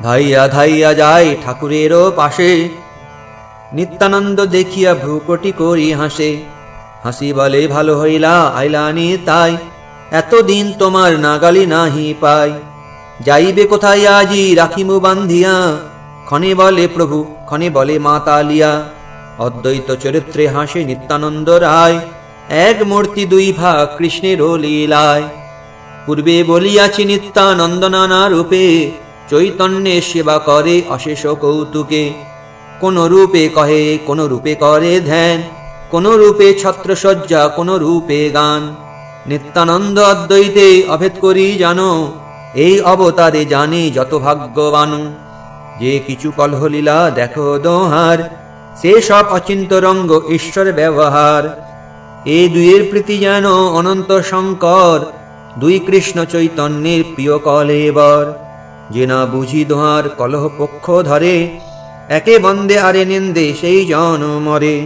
ধাইয়া ধাইয়া যায় ঠাকুরেরও পাশে। নিত্যানন্দ দেখিয়া ভ্রুকটি করি হাসে। হাসি বলে ভালো হইলা আইলানি তাই, এতদিন তোমার নাগালি নাহি পাই। যাইবে কোথায় আজি রাখিমু বান্ধিয়া, ক্ষণে বলে প্রভু ক্ষণে বলে মা তালিয়া। অদ্বৈত চরিত্রে হাসে নিত্যানন্দ রায়, এক মূর্তি দুই ভাগ কৃষ্ণের লীলায়। পূর্বে বলিয়াছি নিত্যানন্দ নানা রূপে, চৈতন্যের সেবা করে অশেষ কৌতুকে। কোন রূপে কহে কোন রূপে করে ধ্যান, কোন রূপে ছত্রসজ্জা কোন রূপে গান। নিত্যানন্দ অদ্বৈতে অভেদ করি জানো, এই অবতারে জানে যত ভাগ্যবান। যে কিছু কলহলীলা দেখো দোহার, সে সব অচিন্ত রঙ্গ ঈশ্বর ব্যবহার। এই দুইয়ের প্রীতি যেন অনন্ত শঙ্কর, দুই কৃষ্ণ চৈতন্যের প্রিয় কলেবর। যে না বুঝি দোহার কলহ পক্ষ ধরে, একে বন্দে আরে নিন্দে সেই জন মরে।